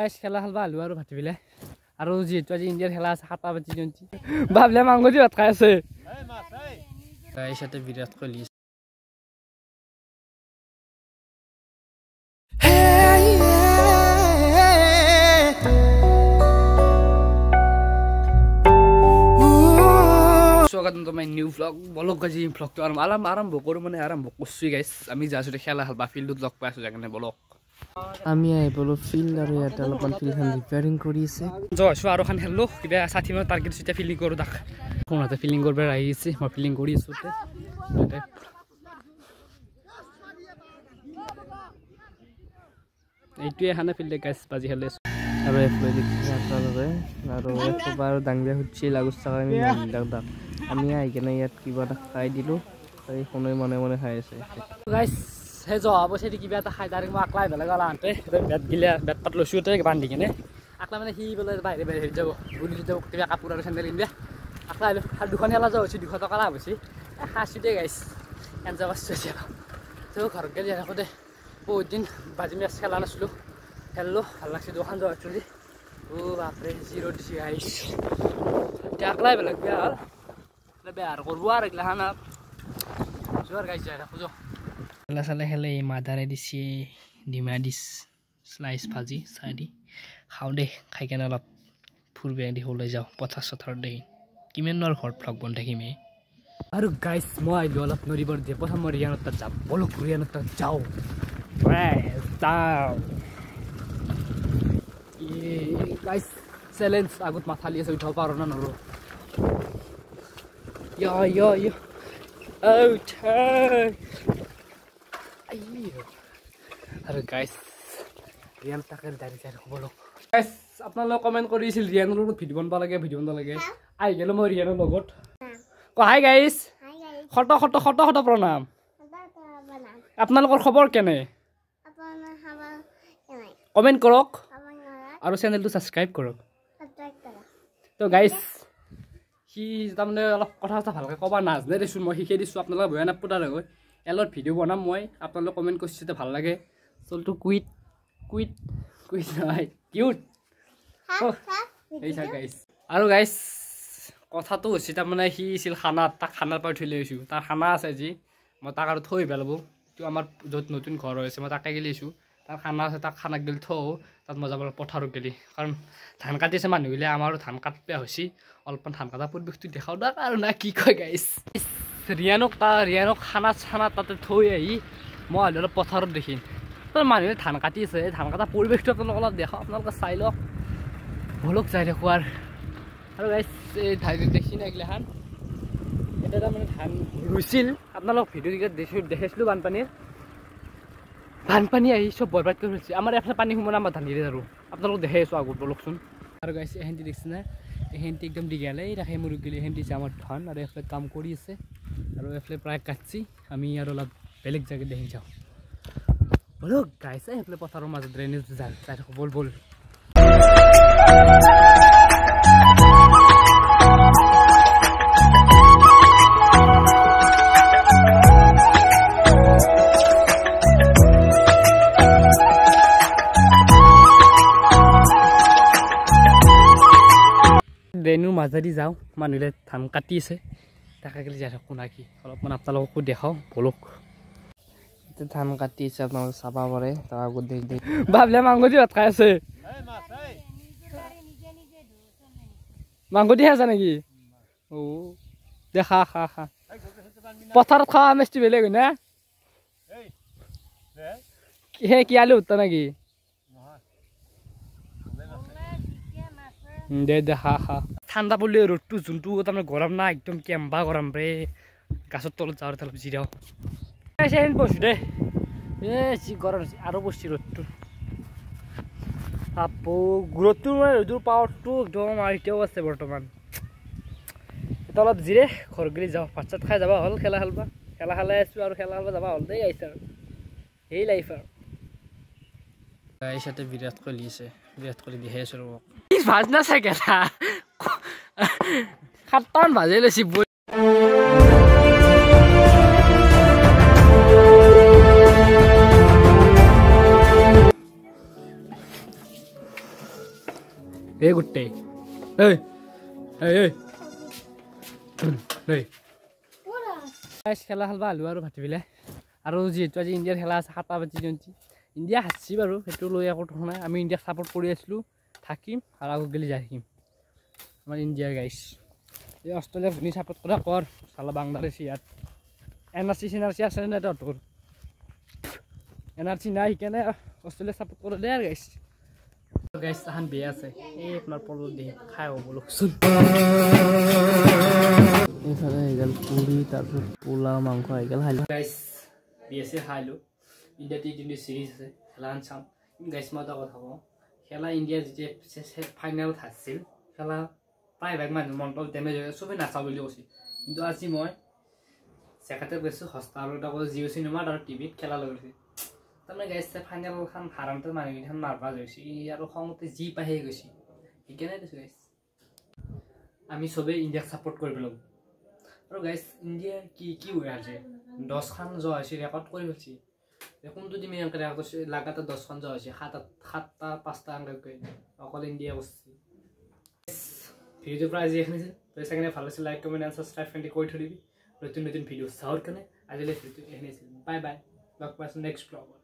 খেলা খেলবা আলু আৰু ভাত বিলে আৰু যিহেতু আজি ইণ্ডিয়াৰ খেলা আছে 7টা বাজি 20 ভাবলে মাংস দি ভাত খাই আছে গাইছ ইয়াতে বিৰাট কোহলি स्वागत है तुम्हारे न्यू व्लॉग बोलो गजी व्लॉग तो आरंभ करूँ मैंने आरंभ कुछ गाइस आमी जासु खेला हलबा फील्ड लग पाइसु जाने बोलो आमी आइ बोलो फील्ड और यात अलपन फील्ड खान रिपेयरिंग কৰি আছে জয়সু আৰু খান হেল্লো কিবা 60 মিনিট টাৰ্গেট সিটা ফিলিং কৰো দাখ কোনতে ফিলিং কৰবে আহিছে মই ফিলিং কৰি আছো তে এইটোৱে হানা ফিল্ড গাইস বাজি হেলে আৰু এফলৈ দেখি আপোনালোকে আৰু একবাৰ ডাঙিয়া হচ্ছে লাগুস্তা আমি দাক আমি আই কেনে ইয়াত কিবা এটা খাই দিলো এই কোনে মনে মনে খাই আছে গাইস হে জ অবশ্যই দি কিবা এটা খাই ডাইরেক্ট মই আকলাই বেলা গলা আনতে বেট গিলা বেট পাত লসুতে বান্ধি কেনে আকলা মানে হি বলে বাইরে বাইরে হৈ যাব গুলি যাব কিবা কাপোৰ আৰু স্যান্ডেল ইনবে আকলাই আৰু দুখন হেলা যাও 200 টকা লাভ হৈছে খাসি দে গাইস এনজা বস্তু যাব তো ঘৰ গলি ৰাখো দে বহুত দিন বাজি মেচ খেলা নাছিলো হেল্লো ভাল লাগছে দোকান যাও একচুয়ালি ও বাপরে জিরো দিছি গাইস আকলাই বেলা গয়া বেয়ার করবো আর এগুলা হানা জোর গাইস যায় রাখো যো খেলা চালে খেলে মাদারে দিছি ডিমা দিছ স্লাইস ভাজি চাইদি খাও দে খাই কেনে অলপ ফুৰবে দি হলে যাও পথাৰ সথাৰ দে কিমানৰ ঘৰ ফ্লগ বন থাকিমে আৰু গাইস মই আইলো অলপ নৰিবৰ দে প্ৰথম ৰিয়ানত যাব বলো ৰিয়ানত যাও যাও গাইস চ্যালেঞ্জ আগত মাথা লিয়ে উঠাব পাৰো না নৰো Yo out আৰে গাইস ৰিয়ান টাকাৰ দাঁড়িয়ে যায় বলো গাইস আপনাৰা কমেন্ট কৰিছিল ৰিয়ানৰ লগত ভিডিও বনবা লাগে আই গেল মই ৰিয়ানৰ লগত হাই গাইস খট প্ৰণাম আপোনালোকৰ খবৰ কেনে কমেন্ট কৰক আৰু চেনেলটো সাবস্ক্ৰাইব কৰক তো গাইস কি তামানে অলপ কথা ভালকে কবা নাজনে দেচোন মই শিকাই দিছো আপোনালোকে ভয় নাপতাৰ হৈ এলত ভিডিও বনাম মই আপোনালোকে কমেন্ট কৰিছে ভাল লাগে চলটো কুইট নাই কিউট এইছা গাইস আৰু গাইস কথাটো হৈছে তামানে হি ছিল খানাৰ পাই থৈ লৈছো তাৰ খানা আছে যি মই তাক আৰু থৈ পেলাব তো আমাৰ যত নতুন ঘৰ হৈছে মই তাকে গেলিছো তাৰ খানা আছে তাক খানা গেল থও তাত মই যাব পথাৰত গেলি কাৰণ ধান কাটিছে মানুহ গিলে আমাৰো ধান কাটপা হৈছে অলপন ধান কাটা পৰিবেশটো দেখাও দা আৰু না কি কয় গাইস ৰিয়ানক খানা তাতে থৈ আহি মই অলপ পথাৰত দেখিম তাৰ মানুহে ধান কাটিছে ধান কাটা পৰিবেশটো আপোনালোক অলপ দেখাও আপোনালোকে চাই লওক ভলক যাই দেখো আৰু গাইস এই ধান দেখি নাগিলাহান এটা মানে ধান ৰুইছিল আপোনালোক ভিডিও দেখিছিলো বানপানী আহি সব বৰবাদ কৰি হৈছে আমাৰ এফালে পানী সোমনা আমাৰ ধানিৰে আৰু আপোনালোক দেখাই আছো আগত বলকচোন আৰু গাইস এহেন্তি দেখছ না এহেন্তি একদম দিগালে ৰাখে মুৰু গলি এহেন্তি আমাৰ ধান আৰু এফালে কাম কৰি আছে আৰু এফালে প্ৰায় কাটছি আমি আৰু অলপ বেলেগ জায়গা দেখি যাও বলক গাইস এফালে পথাৰৰ মাজত ড্ৰেনেজ যাই থাকো বল ড্ৰেইনৰ মাজেদি যাওঁ মানুহে ধান কাটিছে তাকে গেলি যাই থাকো নাকি অলপমান আপোনালোককো দেখাও বলক ধান কাটিছে আপোনালোকে চাবা পাৰে তাৰ আগত দেখি ভাবলে মাংস দি ভাত খাই আছে মাংস দি আছে নেকি ও দেখা খা পথাৰত খোৱা মেষ্টি বেলেগ হয় না হে কি আলু উঠতা নাকি দে খা ঠাণ্ডা পড়লে রোদটো যোনটো তামানে গরম না একদম কেম্বা গরম রে গাছৰ তলত যাওয়াৰ তালপ জিৰাও সেন বসু দে জি গৰম আৰো বসছি ৰোদটো আপো ৰোদটো ৰোদৰ পাৱাৰটো একদম আইতেও আছে বৰ্তমান তলত জিৰে ঘৰ গলি যাও পাছত খাই যাবা হল খেলা খেলে আছো আৰু খেলা খেলবা যাবা হল দেই আইছ আৰু এই লাইফ আৰু গাইছতে বিৰাট কোহলি আছে বিৰাট কোহলি দেখাই আছো ৰব ভাজ না চাগে সাতটামান ভাজে লৈছি এই গোটেই এই এই এই এই খেলা খেলবা আলু আৰু ভাটি পেলাই আৰু যিহেতু আজি ইণ্ডিয়াৰ খেলা আছে 7:20 ইণ্ডিয়া হাৰছি বাৰু সেইটো লৈ একো কথা নাই আমি ইণ্ডিয়াক ছাপোৰ্ট কৰি আছিলোঁ থাকিম আৰু আগত গেলি যাই থাকিম আমাৰ ইণ্ডিয়াৰ গাইছ এই অষ্ট্ৰেলিয়াক ধুনী ছাপোৰ্ট কৰা কৰ চালা বাংলাদেশ ইয়াত এনআৰচি আছে নে তোৰ এনআৰচি নাই সেইকাৰণে অষ্ট্ৰেলিয়াক ছাপোৰ্ট কৰে দে গাইছ গাইছ তাহান বেয়া আছে এই আপোনাৰ পল দিয়ে খাই হ'ব লোকচোন এইফালে আহি পুৰি তাৰপিছত পোলাও মাংস আহি গ'ল খাইলোঁ গাইছ বিএছএ খাইলোঁ ইণ্ডিয়া টি20 চিৰিজ আছে খেলাখন চাম গাইছ মই এটা কথা কওঁ খেলা ইণ্ডিয়াৰ যেতিয়া ফাইনেলত হাৰছিল খেলা প্ৰায়ভাগ মানুহ মনটো ডেমেজ হৈ চবেই নাচাওঁ বুলি কৈছে কিন্তু আজি মই চেকাতে গৈছোঁ হষ্টাৰত আকৌ জিঅ' চিনেমাত আৰু টিভিত খেলা লৈ গৈছে তাৰমানে গাইছে ফাইনেলখন হাৰাওঁতে মানুহকেইখন নাৰ্ভাছ হৈছে আৰু খঙতে যি পাহে গৈছে সেইকাৰণে দিছোঁ গাইছ আমি চবেই ইণ্ডিয়াক ছাপোৰ্ট কৰিব লাগিব আৰু গাইছ ইণ্ডিয়া কি হৈ আছে 10খন জয় হৈছে ৰেকৰ্ড কৰি গৈছে কোনটো টিমে এনেকৈ ৰেকৰ্ড কৰিছে লাগাতাৰ 10খন জয় হৈছে 7টা 5টা এনেকৈ অকল ইণ্ডিয়া কৰিছে ভিডিঅ'টোৰ পৰা আজি এইখিনি তই চাগে ভাল লাগিছে like comment and subscribe friendly কৰি থৈ দিবি নতুন ভিডিঅ' চাওঁৰ কাৰণে আজিলৈ ভিডিঅ'টো এইখিনি আছিল বাই বাই লগ পাইছোঁ নেক্সট ব্লগত